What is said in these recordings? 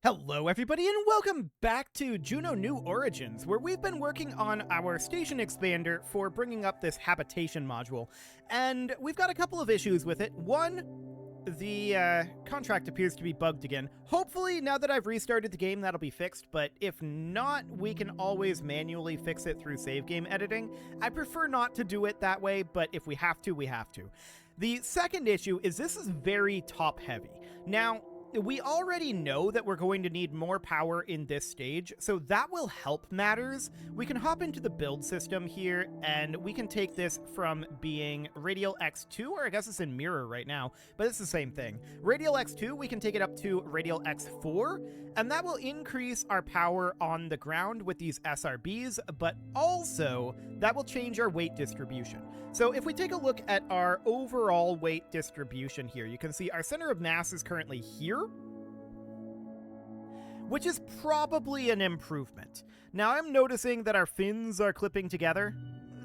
Hello everybody and welcome back to Juno New Origins, where we've been working on our station expander for bringing up this habitation module, and we've got a couple of issues with it. One, the contract appears to be bugged again. Hopefully, now that I've restarted the game, that'll be fixed, but if not, we can always manually fix it through save game editing. I prefer not to do it that way, but if we have to, we have to. The second issue is this is very top-heavy. Now, we already know that we're going to need more power in this stage, so that will help matters. We can hop into the build system here, and we can take this from being Radial X2, or I guess it's in Mirror right now, but it's the same thing. Radial X2, we can take it up to Radial X4, and that will increase our power on the ground with these SRBs, but also that will change our weight distribution. So if we take a look at our overall weight distribution here, you can see our center of mass is currently here, which is probably an improvement. Now I'm noticing that our fins are clipping together.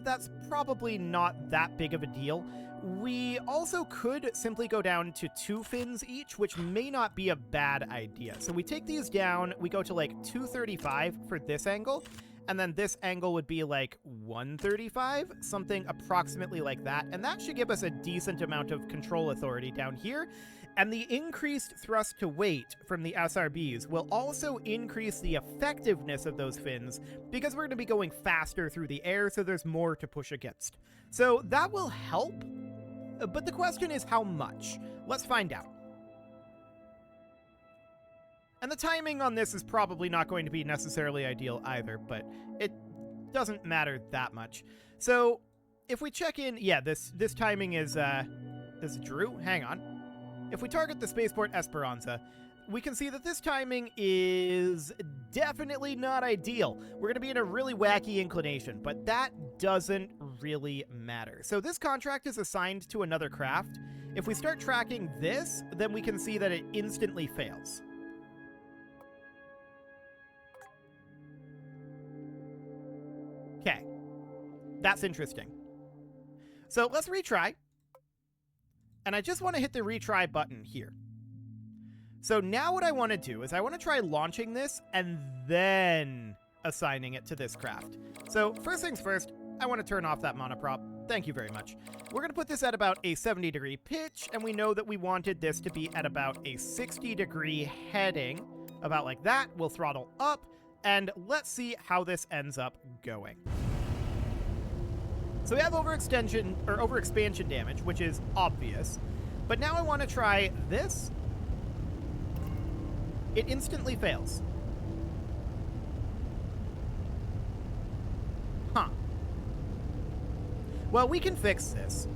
That's probably not that big of a deal. We also could simply go down to 2 fins each, which may not be a bad idea. So we take these down, we go to like 235 for this angle, and then this angle would be like 135, something approximately like that. And that should give us a decent amount of control authority down here. And the increased thrust to weight from the SRBs will also increase the effectiveness of those fins, because we're going to be going faster through the air, so there's more to push against. So that will help, but the question is how much? Let's find out. And the timing on this is probably not going to be necessarily ideal either, but it doesn't matter that much. So if we check in, yeah, this timing is Drew. Hang on. If we target the spaceport Esperanza, we can see that this timing is definitely not ideal. We're going to be in a really wacky inclination, but that doesn't really matter. So this contract is assigned to another craft. If we start tracking this, then we can see that it instantly fails. Okay, that's interesting. So let's retry. And I just want to hit the retry button here. So now what I want to do is I want to try launching this and then assigning it to this craft. So first things first, I want to turn off that monoprop. Thank you very much. We're going to put this at about a 70-degree pitch, and we know that we wanted this to be at about a 60-degree heading, about like that. We'll throttle up, and let's see how this ends up going. So we have overexpansion damage, which is obvious. But now I want to try this. It instantly fails. Huh. Well, we can fix this.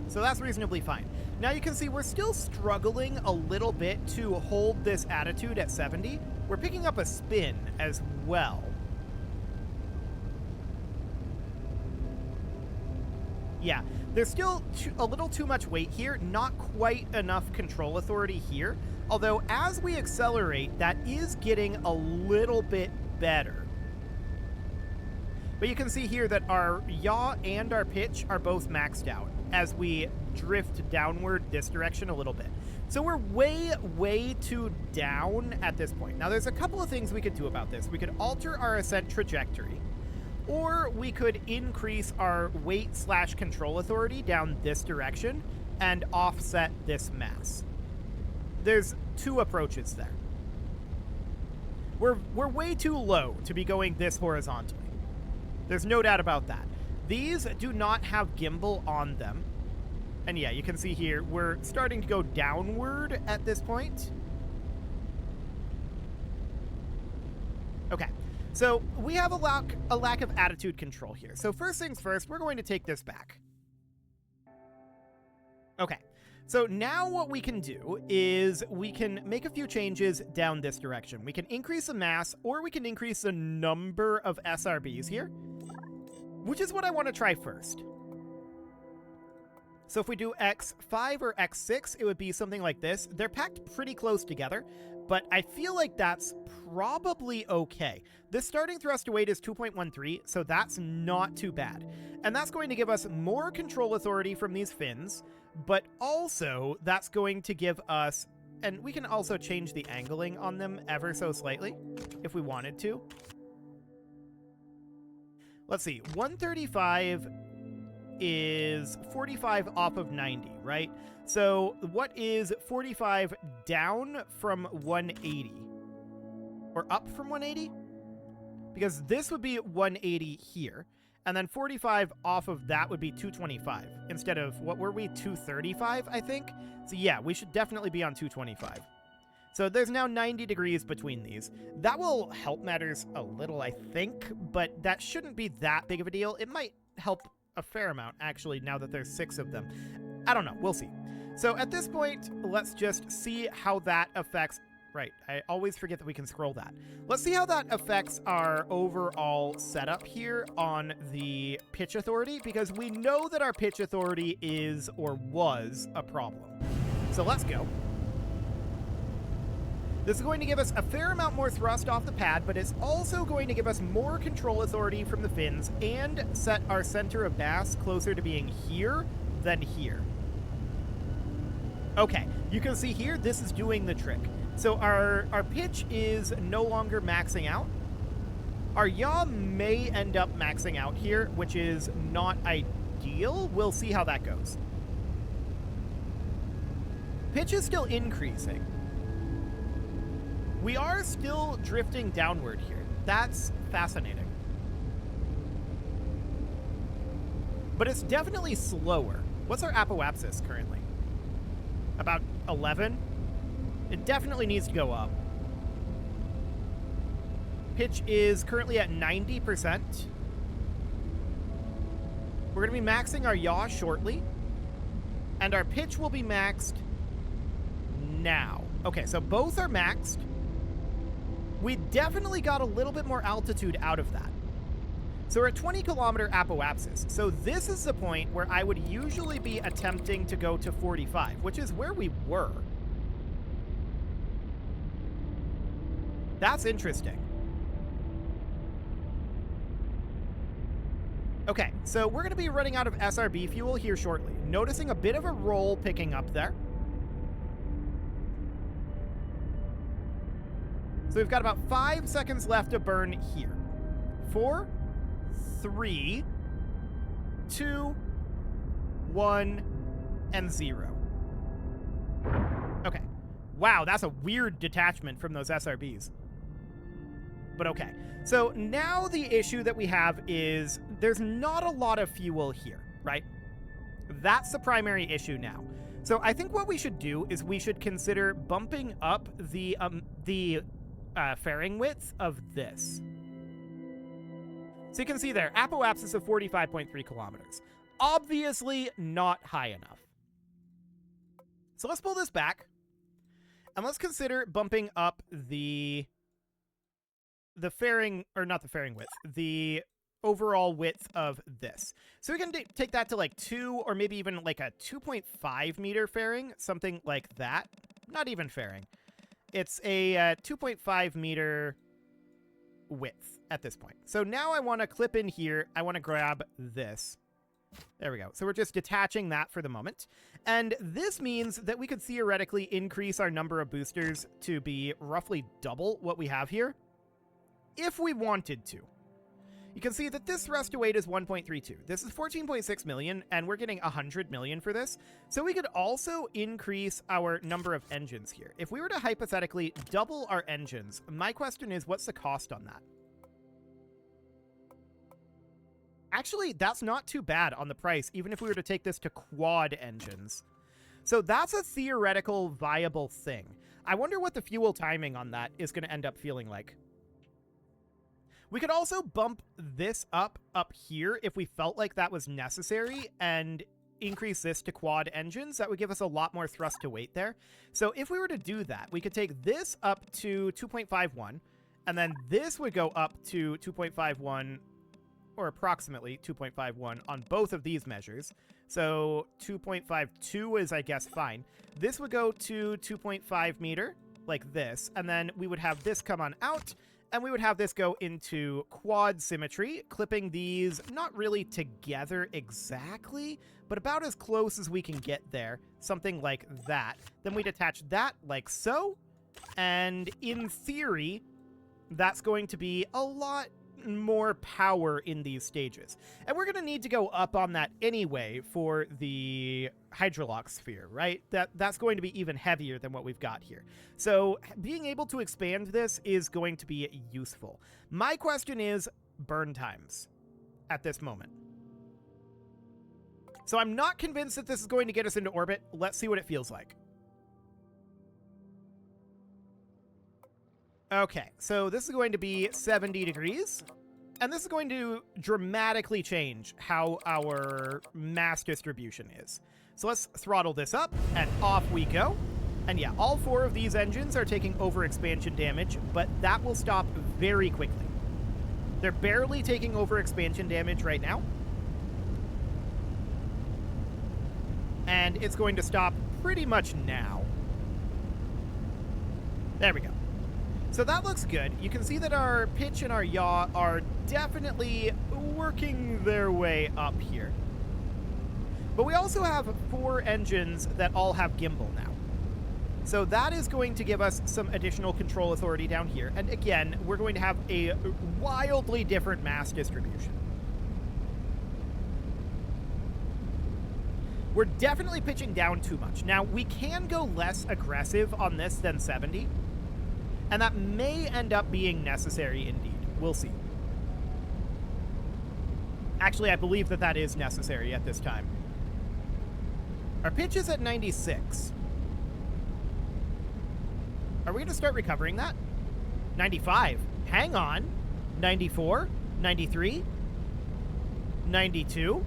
So that's reasonably fine. Now you can see we're still struggling a little bit to hold this attitude at 70. We're picking up a spin as well. Yeah, there's still a little too much weight here, not quite enough control authority here, although as we accelerate, that is getting a little bit better. But you can see here that our yaw and our pitch are both maxed out as we drift downward this direction a little bit. So we're way too down at this point. Now there's a couple of things we could do about this. We could alter our ascent trajectory, or we could increase our weight/control authority down this direction and offset this mass. There's 2 approaches there. We're way too low to be going this horizontally. There's no doubt about that. These do not have gimbal on them. And yeah, you can see here, we're starting to go downward at this point. Okay. So we have a lack of attitude control here. So first things first, we're going to take this back. Okay, so now what we can do is we can make a few changes down this direction. We can increase the mass, or we can increase the number of SRBs here, which is what I want to try first. So if we do X5 or X6, it would be something like this. They're packed pretty close together, but I feel like that's probably okay. This starting thrust to weight is 2.13, so that's not too bad. And that's going to give us more control authority from these fins, but also that's going to give us and we can also change the angling on them ever so slightly if we wanted to. Let's see, 135 is 45 off of 90, right? So what is 45 down from 180? Or up from 180? Because this would be 180 here. And then 45 off of that would be 225 instead of, what were we, 235, I think? So yeah, we should definitely be on 225. So there's now 90 degrees between these. That will help matters a little, I think, but that shouldn't be that big of a deal. It might help a fair amount, actually, now that there's 6 of them. I don't know. We'll see. So at this point, let's just see how that affects... Right, I always forget that we can scroll that. Let's see how that affects our overall setup here on the pitch authority, because we know that our pitch authority is, or was, a problem. So let's go. This is going to give us a fair amount more thrust off the pad, but it's also going to give us more control authority from the fins and set our center of mass closer to being here than here. Okay, you can see here, this is doing the trick. So our pitch is no longer maxing out. Our yaw may end up maxing out here, which is not ideal. We'll see how that goes. Pitch is still increasing. We are still drifting downward here. That's fascinating. But it's definitely slower. What's our apoapsis currently? About 11? It definitely needs to go up. Pitch is currently at 90%. We're going to be maxing our yaw shortly. And our pitch will be maxed now. Okay, so both are maxed. We definitely got a little bit more altitude out of that. So we're at 20 kilometer apoapsis. So this is the point where I would usually be attempting to go to 45, which is where we were. That's interesting. Okay, so we're going to be running out of SRB fuel here shortly. Noticing a bit of a roll picking up there. So we've got about 5 seconds left to burn here. 4, 3, 2, 1, and 0. Okay. Wow, that's a weird detachment from those SRBs. But okay. So now the issue that we have is there's not a lot of fuel here, right? That's the primary issue now. So I think what we should do is we should consider bumping up the fairing width of this. So you can see there, apoapsis of 45.3 kilometers. Obviously not high enough. So let's pull this back. And let's consider bumping up the fairing, or not the fairing width, the overall width of this. So we can take that to like 2 or maybe even like a 2.5 meter fairing, something like that. Not even fairing. It's a 2.5 meter width at this point. So now I want to clip in here. I want to grab this. There we go. So we're just detaching that for the moment. And this means that we could theoretically increase our number of boosters to be roughly double what we have here, if we wanted to. You can see that this thrust to weight is 1.32. This is 14.6 million, and we're getting 100 million for this. So we could also increase our number of engines here. If we were to hypothetically double our engines, my question is, what's the cost on that? Actually, that's not too bad on the price, even if we were to take this to quad engines. So that's a theoretical viable thing. I wonder what the fuel timing on that is going to end up feeling like. We could also bump this up here if we felt like that was necessary and increase this to quad engines. That would give us a lot more thrust to weight there. So if we were to do that, we could take this up to 2.51, and then this would go up to 2.51, or approximately 2.51 on both of these measures. So 2.52 is, I guess, fine. This would go to 2.5 meter, like this, and then we would have this come on out, And we would have this go into quad symmetry, clipping these not really together exactly, but about as close as we can get there, something like that. Then we'd attach that like so, and in theory, that's going to be a lot more power in these stages. And we're going to need to go up on that anyway for the Hydrolox sphere, right? That's going to be even heavier than what we've got here. So being able to expand this is going to be useful. My question is burn times at this moment. So I'm not convinced that this is going to get us into orbit. Let's see what it feels like. Okay, so this is going to be 70 degrees, and this is going to dramatically change how our mass distribution is. So let's throttle this up, and off we go. And yeah, all 4 of these engines are taking overexpansion damage, but that will stop very quickly. They're barely taking overexpansion damage right now. And it's going to stop pretty much now. There we go. So that looks good. You can see that our pitch and our yaw are definitely working their way up here. But we also have 4 engines that all have gimbal now. So that is going to give us some additional control authority down here. And again, we're going to have a wildly different mass distribution. We're definitely pitching down too much. Now, we can go less aggressive on this than 70. And that may end up being necessary indeed. We'll see. Actually, I believe that that is necessary at this time. Our pitch is at 96. Are we going to start recovering that? 95. Hang on. 94. 93. 92.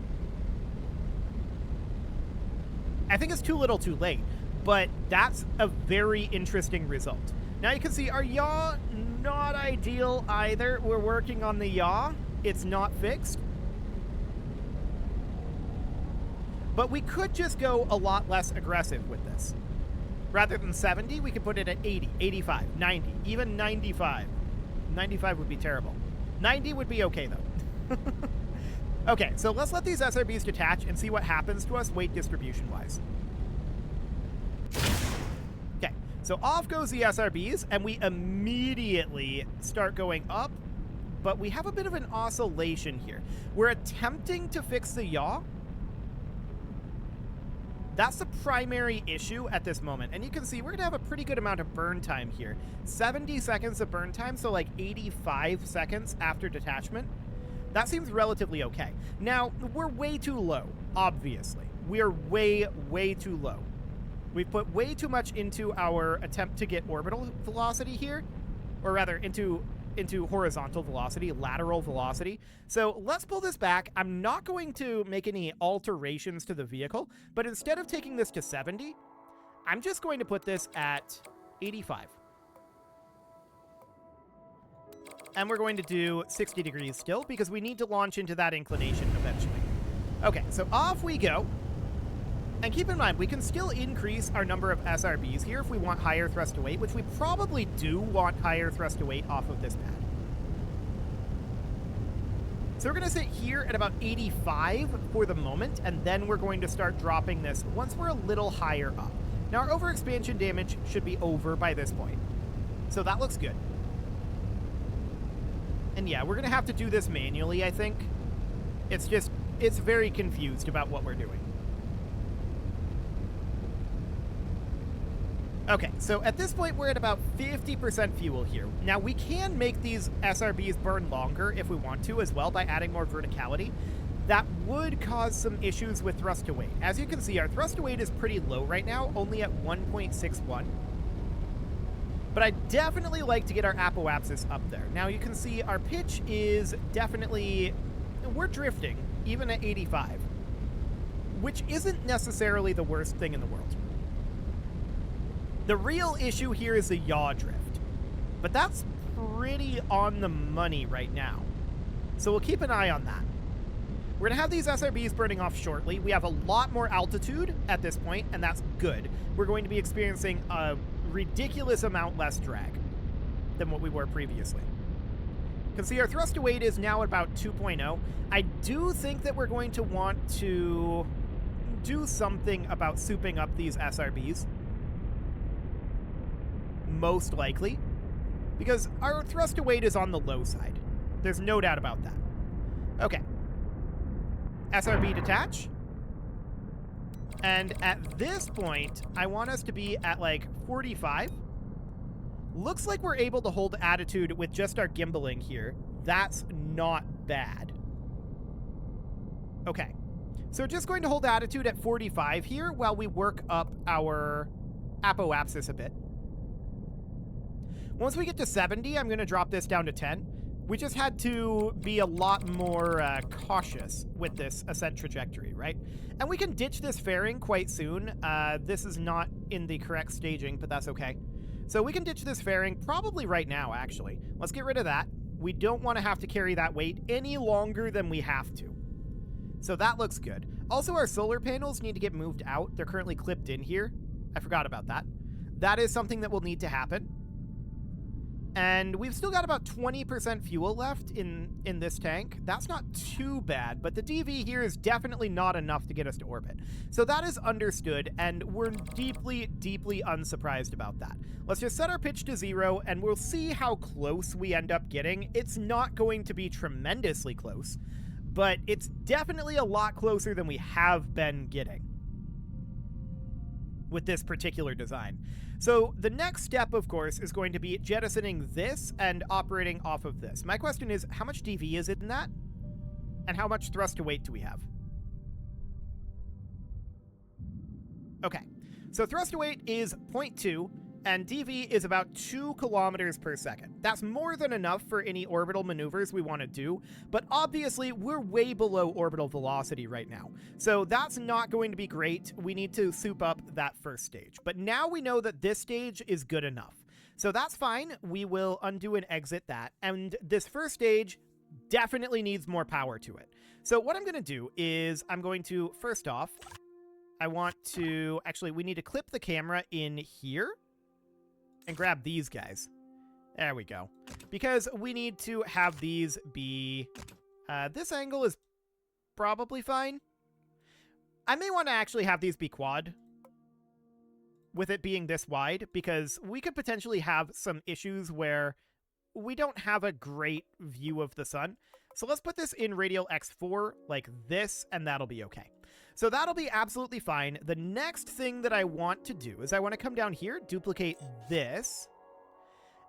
I think it's too little too late, but that's a very interesting result. Now you can see our yaw, not ideal either. We're working on the yaw. It's not fixed. But we could just go a lot less aggressive with this. Rather than 70, we could put it at 80, 85, 90, even 95. 95 would be terrible. 90 would be okay, though. Okay, so let's let these SRBs detach and see what happens to us weight distribution-wise. Okay, so off goes the SRBs, and we immediately start going up, but we have a bit of an oscillation here. We're attempting to fix the yaw. That's the primary issue at this moment, and you can see we're going to have a pretty good amount of burn time here. 70 seconds of burn time, so like 85 seconds after detachment. That seems relatively okay. Now, we're way too low, obviously. We are way, way too low. We've put way too much into our attempt to get orbital velocity here, or rather into horizontal velocity, lateral velocity. So let's pull this back. I'm not going to make any alterations to the vehicle, but instead of taking this to 70, I'm just going to put this at 85. And we're going to do 60 degrees still, because we need to launch into that inclination eventually. Okay, so off we go. And keep in mind, we can still increase our number of SRBs here if we want higher thrust to weight, which we probably do want higher thrust to weight off of this pad. So we're going to sit here at about 85 for the moment, and then we're going to start dropping this once we're a little higher up. Now, our overexpansion damage should be over by this point. So that looks good. And yeah, we're going to have to do this manually, I think. It's very confused about what we're doing. Okay, so at this point, we're at about 50% fuel here. Now, we can make these SRBs burn longer if we want to as well by adding more verticality. That would cause some issues with thrust to weight. As you can see, our thrust to weight is pretty low right now, only at 1.61. But I'd definitely like to get our apoapsis up there. Now, you can see our pitch is definitely... We're drifting, even at 85, which isn't necessarily the worst thing in the world. The real issue here is the yaw drift, but that's pretty on the money right now. So we'll keep an eye on that. We're going to have these SRBs burning off shortly. We have a lot more altitude at this point, and that's good. We're going to be experiencing a ridiculous amount less drag than what we were previously. can see our thrust to weight is now about 2.0. I do think that we're going to want to do something about souping up these SRBs. Most likely. Because our thrust to weight is on the low side. There's no doubt about that. Okay. SRB detach. And at this point, I want us to be at like 45. Looks like we're able to hold attitude with just our gimbaling here. That's not bad. Okay. So we're just going to hold attitude at 45 here while we work up our apoapsis a bit. Once we get to 70, I'm going to drop this down to 10. We just had to be a lot more cautious with this ascent trajectory, right? And we can ditch this fairing quite soon. This is not in the correct staging, but that's okay. So we can ditch this fairing probably right now, actually. Let's get rid of that. We don't want to have to carry that weight any longer than we have to. So that looks good. Also, our solar panels need to get moved out. They're currently clipped in here. I forgot about that. That is something that will need to happen. And we've still got about 20% fuel left in this tank. That's not too bad, but the DV here is definitely not enough to get us to orbit. So that is understood, and we're deeply, deeply unsurprised about that. Let's just set our pitch to 0, and we'll see how close we end up getting. It's not going to be tremendously close, but it's definitely a lot closer than we have been getting with this particular design. So the next step, of course, is going to be jettisoning this and operating off of this. My question is, how much DV is it in that? And how much thrust to weight do we have? Okay, so thrust to weight is 0.2, and DV is about 2 kilometers per second. That's more than enough for any orbital maneuvers we want to do, but obviously we're way below orbital velocity right now. So that's not going to be great. We need to soup up that first stage. But now we know that this stage is good enough. So that's fine. We will undo and exit that. And this first stage definitely needs more power to it. So what I'm going to do is I'm going to, first off, I want to, actually, we need to clip the camera in here and grab these guys. There we go. Because we need to have these be... this angle is probably fine. I may want to actually have these be quad with it being this wide, because we could potentially have some issues where we don't have a great view of the sun. So let's put this in radial X4 like this, and that'll be okay. So that'll be absolutely fine. The next thing that I want to do is I want to come down here, duplicate this,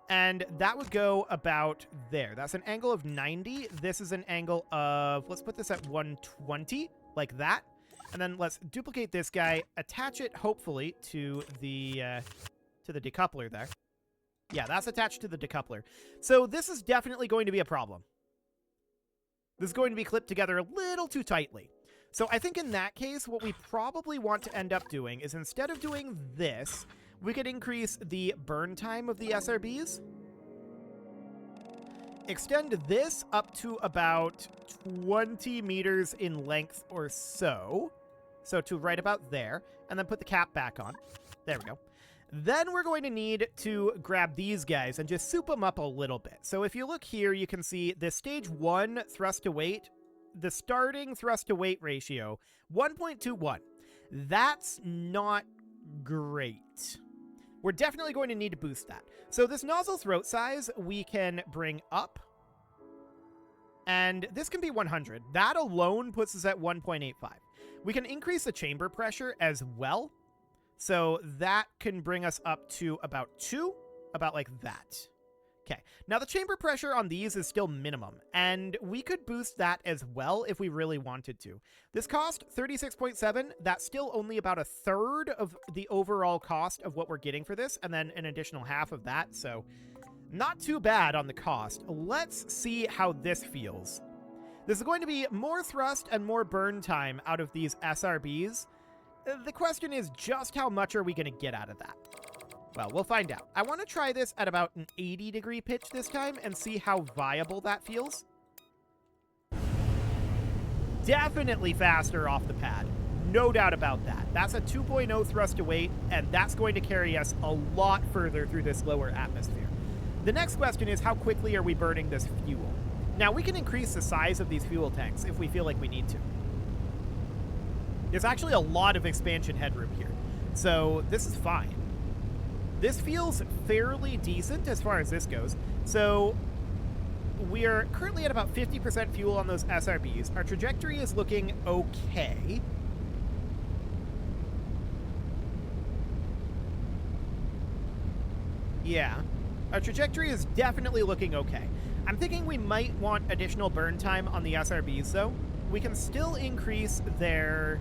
and that would go about there. That's an angle of 90. This is an angle of, let's put this at 120, like that. And then let's duplicate this guy, attach it, hopefully, to the decoupler there. Yeah, that's attached to the decoupler. So this is definitely going to be a problem. This is going to be clipped together a little too tightly. So I think in that case, what we probably want to end up doing is instead of doing this, we could increase the burn time of the SRBs. Extend this up to about 20 meters in length or so. So to right about there, and then put the cap back on. There we go. Then we're going to need to grab these guys and just soup them up a little bit. So if you look here, you can see the stage 1 thrust to weight, the starting thrust to weight ratio, 1.21. That's not great. We're definitely going to need to boost that. So this nozzle throat size we can bring up, and this can be 100. That alone puts us at 1.85. We can increase the chamber pressure as well. So that can bring us up to about 2, about like that. Okay, now the chamber pressure on these is still minimum, and we could boost that as well if we really wanted to. This cost 36.7, that's still only about a third of the overall cost of what we're getting for this, and then an additional half of that, so not too bad on the cost. Let's see how this feels. This is going to be more thrust and more burn time out of these SRBs. The question is just how much are we going to get out of that? Well, we'll find out. I want to try this at about an 80-degree pitch this time and see how viable that feels. Definitely faster off the pad. No doubt about that. That's a 2.0 thrust to weight, and that's going to carry us a lot further through this lower atmosphere. The next question is, how quickly are we burning this fuel? Now, we can increase the size of these fuel tanks if we feel like we need to. There's actually a lot of expansion headroom here, so this is fine. This feels fairly decent as far as this goes. So we are currently at about 50% fuel on those SRBs. Our trajectory is looking okay. Yeah, our trajectory is definitely looking okay. I'm thinking we might want additional burn time on the SRBs, though. We can still increase their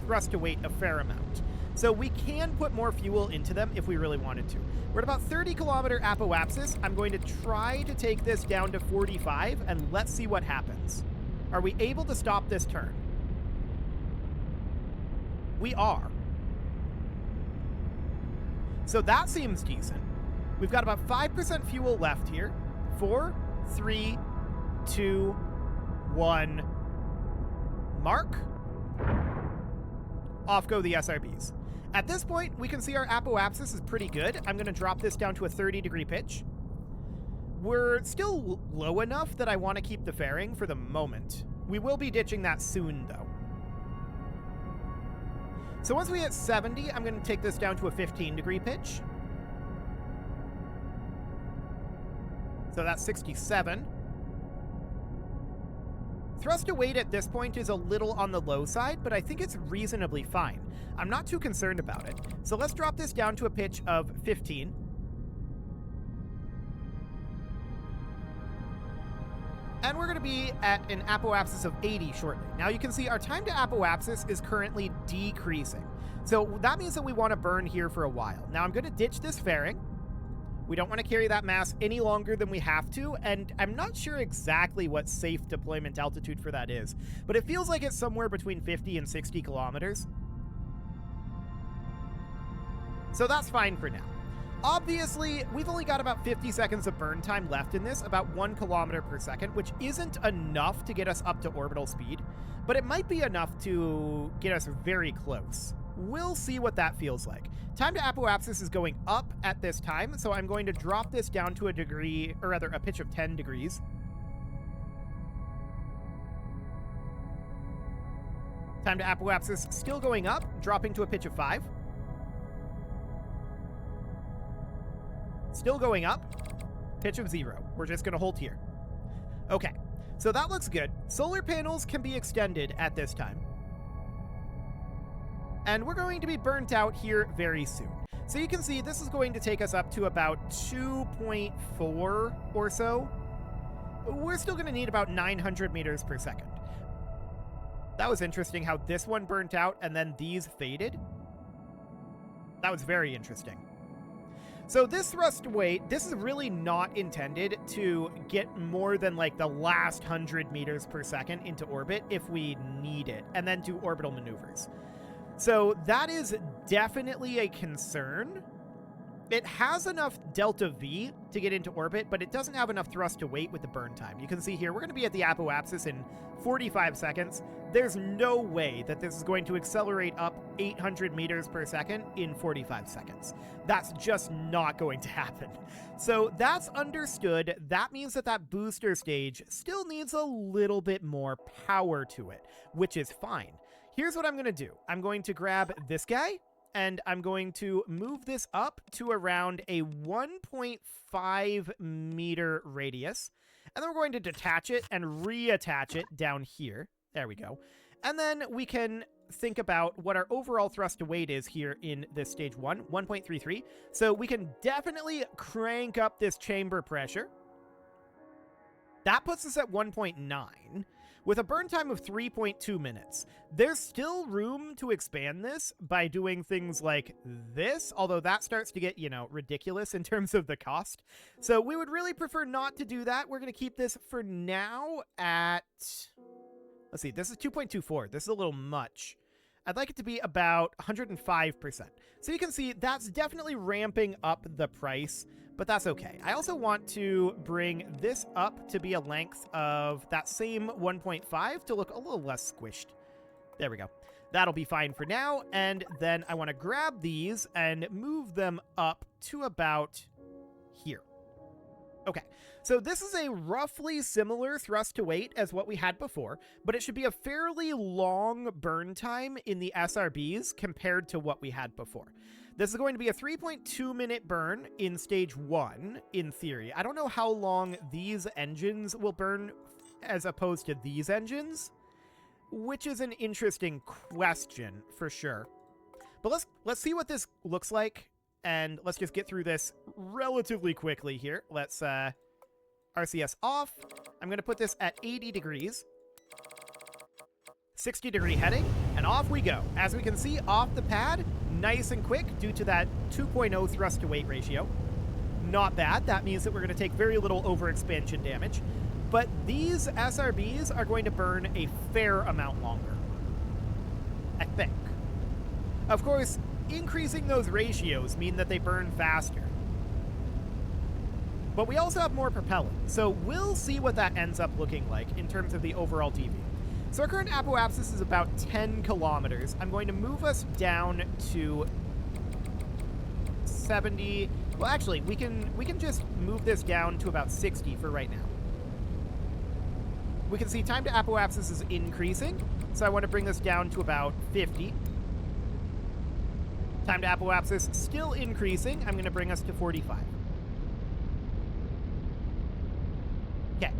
thrust to weight a fair amount. So we can put more fuel into them if we really wanted to. We're at about 30-kilometer apoapsis. I'm going to try to take this down to 45, and let's see what happens. Are we able to stop this turn? We are. So that seems decent. We've got about 5% fuel left here. 4, 3, 2, 1. Mark. Off go the SRBs. At this point, we can see our apoapsis is pretty good. I'm going to drop this down to a 30-degree pitch. We're still low enough that I want to keep the fairing for the moment. We will be ditching that soon, though. So once we hit 70, I'm going to take this down to a 15-degree pitch. So that's 67. Thrust to weight at this point is a little on the low side, but I think it's reasonably fine. I'm not too concerned about it. So let's drop this down to a pitch of 15. And we're going to be at an apoapsis of 80 shortly. Now you can see our time to apoapsis is currently decreasing. So that means that we want to burn here for a while. Now I'm going to ditch this fairing. We don't want to carry that mass any longer than we have to, and I'm not sure exactly what safe deployment altitude for that is, but it feels like it's somewhere between 50 and 60 kilometers. So that's fine for now. Obviously, we've only got about 50 seconds of burn time left in this, about 1 kilometer per second, which isn't enough to get us up to orbital speed, but it might be enough to get us very close. We'll see what that feels like. Time to apoapsis is going up at this time, so I'm going to drop this down to a degree, or rather a pitch of 10 degrees. Time to apoapsis still going up, dropping to a pitch of 5. Still going up, pitch of 0. We're just going to hold here. Okay, so that looks good. Solar panels can be extended at this time. And we're going to be burnt out here very soon. So you can see this is going to take us up to about 2.4 or so. We're still going to need about 900 meters per second. That was interesting how this one burnt out and then these faded. That was very interesting. So this thrust weight, this is really not intended to get more than like the last 100 meters per second into orbit if we need it, and then do orbital maneuvers. So that is definitely a concern. It has enough delta V to get into orbit, but it doesn't have enough thrust to weight with the burn time. You can see here, we're going to be at the apoapsis in 45 seconds. There's no way that this is going to accelerate up 800 meters per second in 45 seconds. That's just not going to happen. So that's understood. That means that that booster stage still needs a little bit more power to it, which is fine. Here's what I'm going to do. I'm going to grab this guy, and I'm going to move this up to around a 1.5 meter radius. And then we're going to detach it and reattach it down here. There we go. And then we can think about what our overall thrust to weight is here in this stage 1, 1.33. So we can definitely crank up this chamber pressure. That puts us at 1.9. With a burn time of 3.2 minutes, there's still room to expand this by doing things like this, although that starts to get, ridiculous in terms of the cost. So we would really prefer not to do that. We're going to keep this for now at, let's see, this is 2.24. This is a little much. I'd like it to be about 105%. So you can see that's definitely ramping up the price, but that's okay. I also want to bring this up to be a length of that same 1.5 to look a little less squished. There we go. That'll be fine for now. And then I want to grab these and move them up to about here. Okay, so this is a roughly similar thrust to weight as what we had before, but it should be a fairly long burn time in the SRBs compared to what we had before. This is going to be a 3.2 minute burn in stage 1, in theory. I don't know how long these engines will burn as opposed to these engines, which is an interesting question for sure. But let's see what this looks like, and let's just get through this relatively quickly here. Let's RCS off. I'm going to put this at 80 degrees. 60-degree heading, and off we go. As we can see, off the pad, nice and quick due to that 2.0 thrust to weight ratio. Not bad. That means that we're going to take very little overexpansion damage. But these SRBs are going to burn a fair amount longer, I think. Of course, increasing those ratios mean that they burn faster. But we also have more propellant, so we'll see what that ends up looking like in terms of the overall DV. So our current apoapsis is about 10 kilometers. I'm going to move us down to 70. Well, actually, we can just move this down to about 60 for right now. We can see time to apoapsis is increasing, so I want to bring this down to about 50. Time to apoapsis still increasing. I'm going to bring us to 45. Okay,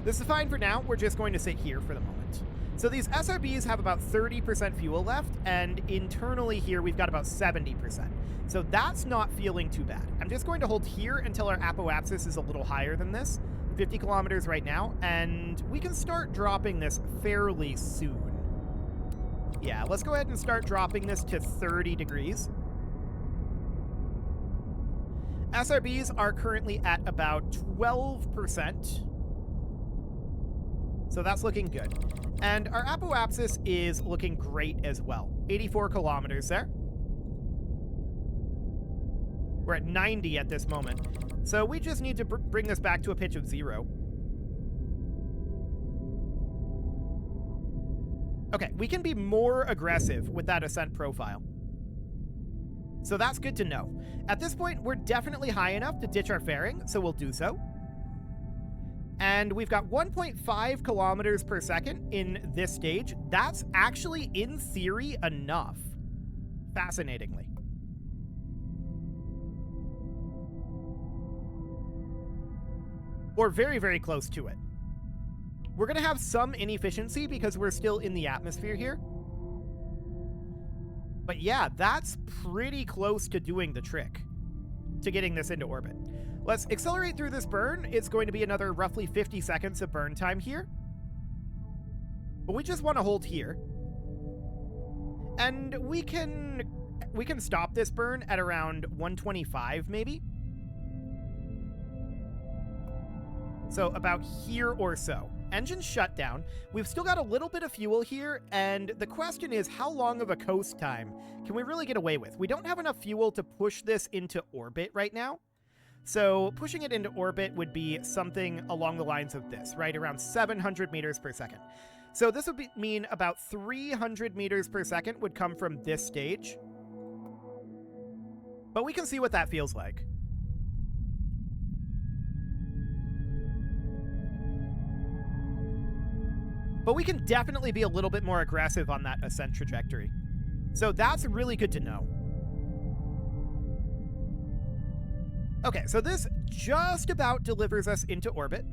this is fine for now. We're just going to sit here for the moment. So these SRBs have about 30% fuel left, and internally here we've got about 70%. So that's not feeling too bad. I'm just going to hold here until our apoapsis is a little higher than this, 50 kilometers right now, and we can start dropping this fairly soon. Yeah, let's go ahead and start dropping this to 30 degrees. SRBs are currently at about 12%. So that's looking good. And our apoapsis is looking great as well. 84 kilometers there. We're at 90 at this moment. So we just need to bring this back to a pitch of 0. Okay, we can be more aggressive with that ascent profile. So that's good to know. At this point, we're definitely high enough to ditch our fairing, so we'll do so. And we've got 1.5 kilometers per second in this stage. That's actually, in theory, enough. Fascinatingly. Or very, very close to it. We're going to have some inefficiency because we're still in the atmosphere here. But yeah, that's pretty close to doing the trick, to getting this into orbit. Let's accelerate through this burn. It's going to be another roughly 50 seconds of burn time here. But we just want to hold here. And we can stop this burn at around 125 maybe. So about here or so. Engine shut down. We've still got a little bit of fuel here, and the question is, how long of a coast time can we really get away with? We don't have enough fuel to push this into orbit right now. So pushing it into orbit would be something along the lines of this, right? Around 700 meters per second. So this would mean about 300 meters per second would come from this stage. But we can see what that feels like. But we can definitely be a little bit more aggressive on that ascent trajectory. So that's really good to know. Okay, so this just about delivers us into orbit,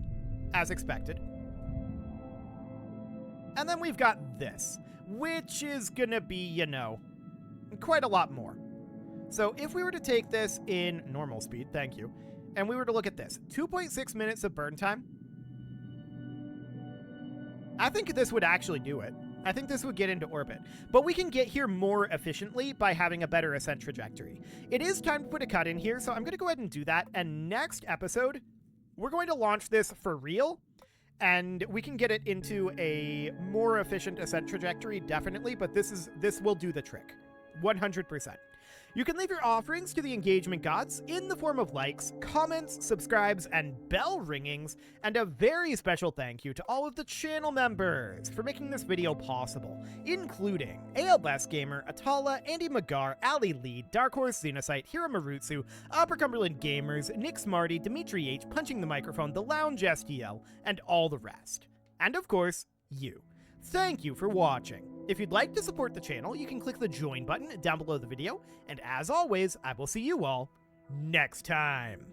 as expected. And then we've got this, which is gonna be, you know, quite a lot more. So if we were to take this in normal speed, thank you, and we were to look at this, 2.6 minutes of burn time, I think this would actually do it. I think this would get into orbit. But we can get here more efficiently by having a better ascent trajectory. It is time to put a cut in here, so I'm going to go ahead and do that. And next episode, we're going to launch this for real, and we can get it into a more efficient ascent trajectory, definitely, but this will do the trick. 100%. You can leave your offerings to the engagement gods in the form of likes, comments, subscribes, and bell ringings, and a very special thank you to all of the channel members for making this video possible, including ALS Gamer, Atala, Andy Magar, Ali Lee, Dark Horse Xenocyte, Hiro Marutsu, Upper Cumberland Gamers, Nick Smarty, Dimitri H, Punching the Microphone, The Lounge STL, and all the rest. And of course, you. Thank you for watching. If you'd like to support the channel, you can click the join button down below the video, and as always, I will see you all next time.